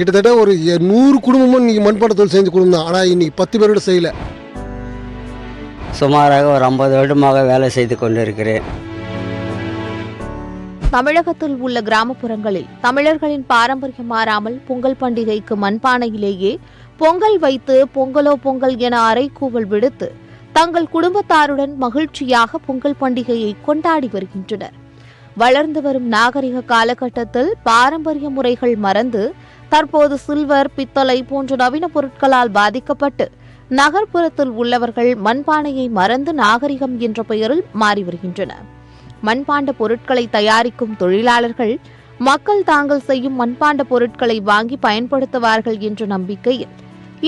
கிட்டத்தட்ட ஒரு 100 குடும்பமும் இன்றைக்கி மண்பாண்ட தொழில் செஞ்ச குடும்பம் தான். ஆனால் இன்றைக்கி 10 பேரோட செய்யலை. சுமாராக ஒரு 50 வருடமாக வேலை செய்து கொண்டிருக்கிறேன். தமிழகத்தில் உள்ள கிராமப்புறங்களில் தமிழர்களின் பாரம்பரியம் மாறாமல் பொங்கல் பண்டிகைக்கு மண்பானையிலேயே பொங்கல் வைத்து பொங்கலோ பொங்கல் என அறைகூவல் விடுத்து தங்கள் குடும்பத்தாருடன் மகிழ்ச்சியாக பொங்கல் பண்டிகையை கொண்டாடி வருகின்றனர். வளர்ந்து வரும் நாகரிக காலகட்டத்தில் பாரம்பரிய முறைகள் மறந்து தற்போது சில்வர், பித்தளை போன்ற நவீன பொருட்களால் பாதிக்கப்பட்டு நகர்ப்புறத்தில் உள்ளவர்கள் மண்பானையை மறந்து நாகரிகம் என்ற பெயரில் மாறி வருகின்றனர். மண்பாண்ட பொருட்களை தயாரிக்கும் தொழிலாளர்கள் மக்கள் தாங்கள் செய்யும் மண்பாண்ட பொருட்களை வாங்கி பயன்படுத்துவார்கள் என்ற நம்பிக்கையில்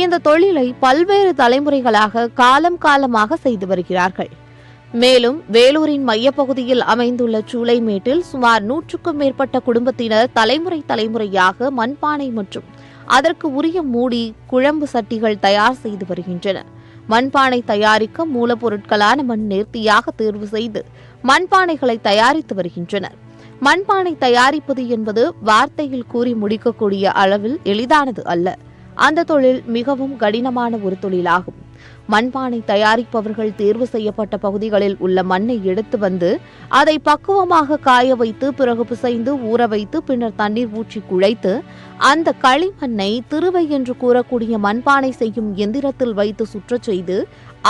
இந்த தொழிலை பல்வேறு தலைமுறைகளாக காலமாக செய்து வருகிறார்கள். மேலும் வேலூரின் மையப்பகுதியில் அமைந்துள்ள சூளைமேட்டில் சுமார் 100க்கும் மேற்பட்ட குடும்பத்தினர் தலைமுறையாக மண்பானை மற்றும் அதற்கு உரிய மூடி, குழம்பு சட்டிகள் தயார் செய்து வருகின்றனர். மண்பானை தயாரிக்க மூலப்பொருட்களான மண் நேர்த்தியாக தேர்வு செய்து மண்பானைகளை தயாரித்து வருகின்றனர். மண்பானை தயாரிப்பது என்பது வார்த்தையில் கூறி முடிக்கக்கூடிய அளவில் எளிதானது அல்ல. அந்த தொழில் மிகவும் கடினமான ஒரு தொழிலாகும். மண்பானை தயாரிப்பவர்கள் தேர்வு செய்யப்பட்ட பகுதிகளில் உள்ள மண்ணை எடுத்து வந்து அதை பக்குவமாக காய வைத்து பிறகு பிசைந்து ஊற வைத்து பின்னர் தண்ணீர் ஊற்றி குழைத்து அந்த களிமண்ணை திருவை என்று கூறக்கூடிய மண்பானை செய்யும் எந்திரத்தில் வைத்து சுற்றச் செய்து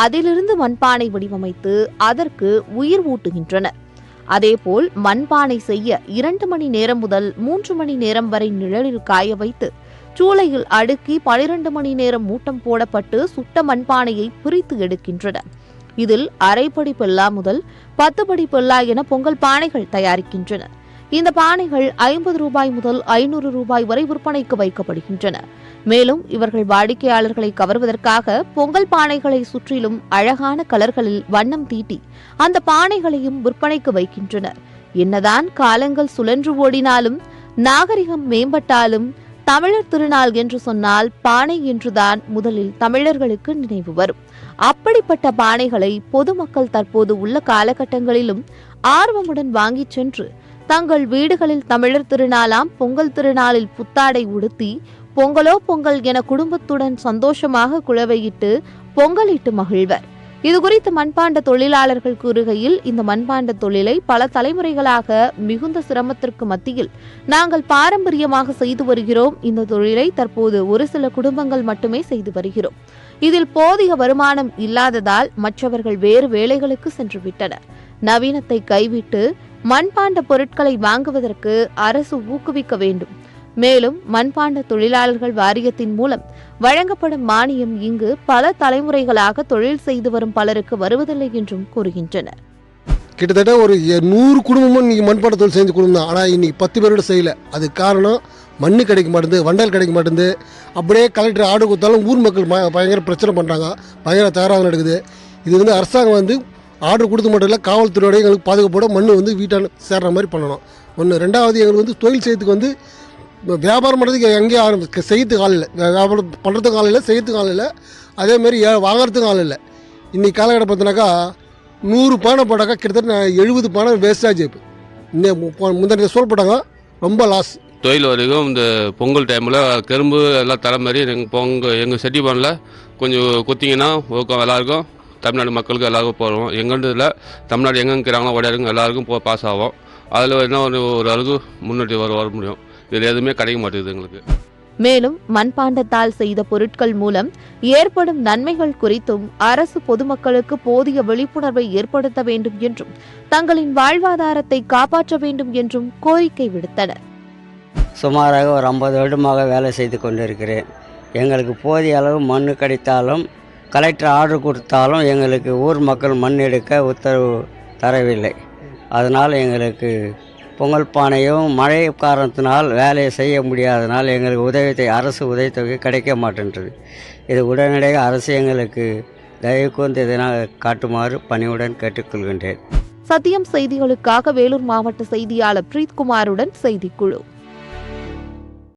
அதிலிருந்து மண்பானை வடிவமைத்து அதற்கு உயிர் ஊட்டுகின்றனர். அதேபோல் மண்பானை செய்ய 2 மணி நேரம் முதல் 3 மணி நேரம் வரை நிழலில் காய வைத்து சூளையில் அடுக்கி 12 மணி நேரம் மூட்டம் போடப்பட்டு சுட்ட மண்பானையை பிரித்து எடுக்கின்றனர். இதில் அரைப்படி பெல்லா முதல் 10 படி பெல்லா என பொங்கல் பானைகள் தயாரிக்கின்றனர். இந்த பானைகள் 50 ரூபாய் முதல் 500 ரூபாய் வரை விற்பனைக்கு வைக்கப்படுகின்றன. மேலும் இவர்கள் வாடிக்கையாளர்களை கவர்வதற்காக பொங்கல் பானைகளை சுற்றிலும் அழகான கலர்களில் வண்ணம் தீட்டி அந்த பானைகளையும் விற்பனைக்கு வைக்கின்றனர். என்னதான் காலங்கள் சுழன்று ஓடினாலும் நாகரிகம் மேம்பட்டாலும் தமிழர் திருநாள் என்று சொன்னால் பானை என்றுதான் முதலில் தமிழர்களுக்கு நினைவு வரும். அப்படிப்பட்ட பானைகளை பொதுமக்கள் தற்போது உள்ள காலகட்டங்களிலும் ஆர்வமுடன் வாங்கிச் சென்று தங்கள் வீடுகளில் தமிழர் திருநாளாம் பொங்கல் திருநாளில் புத்தாடை உடுத்தி பொங்கலோ பொங்கல் என குடும்பத்துடன் சந்தோஷமாக குழவையிட்டு பொங்கலிட்டு மகிழ்வர். இதுகுறித்து மண்பாண்ட தொழிலாளர்கள் கூறுகையில், இந்த மண்பாண்ட தொழிலை பல தலைமுறைகளாக மிகுந்த சிரமத்திற்கு மத்தியில் நாங்கள் பாரம்பரியமாக செய்து வருகிறோம். இந்த தொழிலை தற்போது ஒரு சில குடும்பங்கள் மட்டுமே செய்து வருகிறோம். இதில் போதிய வருமானம் இல்லாததால் மற்றவர்கள் வேறு வேலைகளுக்கு சென்று விட்டனர். நவீனத்தை கைவிட்டு மண்பாண்ட பொருட்களை வாங்குவதற்கு அரசு ஊக்குவிக்க வேண்டும். மேலும் மண்பாண்ட தொழிலாளர்கள் வாரியத்தின் மூலம் வழங்கப்படும் மானியம் இங்கு பல தலைமுறைகளாக தொழில் செய்து வரும் பலருக்கு வருவதில்லை என்றும் கூறுகின்றனர். கிட்டத்தட்ட ஒரு 100 குடும்பமும் இன்றைக்கி மண்பாண்ட தொழில் செஞ்ச குடும்பம் தான். ஆனால் இன்றைக்கி 10 பேரோட செய்யலை. அது காரணம் மண் கிடைக்க மாட்டேங்குது, வண்டல் கிடைக்க மாட்டேங்குது. அப்படியே கலெக்டர் ஆர்டர் கொடுத்தாலும் ஊர் மக்கள் பயங்கர பிரச்சனை பண்ணுறாங்க, பயங்கர தகராறு நடக்குது. இது அரசாங்கம் ஆர்டர் கொடுத்து மட்டும் இல்லை, காவல்துறையோட எங்களுக்கு பாதுகாப்போட மண் வீட்டான சேர்ற மாதிரி பண்ணணும். ஒன்று. ரெண்டாவது, எங்களுக்கு தொழில் செய்யறதுக்கு வியாபாரம் பண்ணுறதுக்கு எங்கேயும் செய்யறதுக்கு ஆள் இல்லை, வியாபாரம் பண்ணுறதுக்கு ஆள் இல்லை, செய்யறதுக்கு ஆள் இல்லை, அதேமாரி வாங்குறதுக்கு ஆள் இல்லை. இன்றைக்கி காலகட்டம் பார்த்தினாக்கா 100 பானை போட்டாக்கா கிட்டத்தட்ட 70 பானை வேஸ்டாக இப்போ முந்தின சோல் போட்டாங்க, ரொம்ப லாஸ். தொழில் வரைக்கும் இந்த பொங்கல் டைமில் கரும்பு எல்லாம் தர மாதிரி எங்கள் செட்டிபானில் கொஞ்சம் கொத்திங்கன்னா ஊக்கம் எல்லாருக்கும், தமிழ்நாடு மக்களுக்கு எல்லாருக்கும் போகிறோம். எங்கேன்றதில் தமிழ்நாடு எங்கே இருக்கிறாங்களோ ஓடியாருக்கும் எல்லாருக்கும் பாஸ் ஆகும். அதில் என்ன ஒரு அளவுக்கு முன்னேற்றி வர முடியும். இதில் எதுவுமே கிடைக்க மாட்டேங்குது எங்களுக்கு. மேலும் மண்பாண்டத்தால் செய்த பொருட்கள் மூலம் ஏற்படும் நன்மைகள் குறித்தும் அரசு பொதுமக்களுக்கு போதிய விழிப்புணர்வை ஏற்படுத்த வேண்டும் என்றும் தங்களின் வாழ்வாதாரத்தை காப்பாற்ற வேண்டும் என்றும் கோரிக்கை விடுத்தனர். சுமாராக ஒரு 50 வருடமாக வேலை செய்து கொண்டிருக்கிறேன். எங்களுக்கு போதிய அளவு மண் கிடைத்தாலும் கலெக்டர் ஆர்டர் கொடுத்தாலும் எங்களுக்கு ஊர் மக்கள் மண் எடுக்க உத்தரவு தரவில்லை. அதனால் எங்களுக்கு பொங்கல் பானையும் மழை காரணத்தினால் வேலையை செய்ய முடியாதனால் எங்களுக்கு அரசு உதவித்தொகை கிடைக்க மாட்டேன்றது. இது உடனடியாக அரசு எங்களுக்கு தயவு கூர்ந்து இதனால் காட்டுமாறு பணிவுடன் கேட்டுக்கொள்கின்றேன். சத்தியம் செய்திகளுக்காக வேலூர் மாவட்ட செய்தியாளர் பிரீத்குமாருடன் செய்திக்குழு.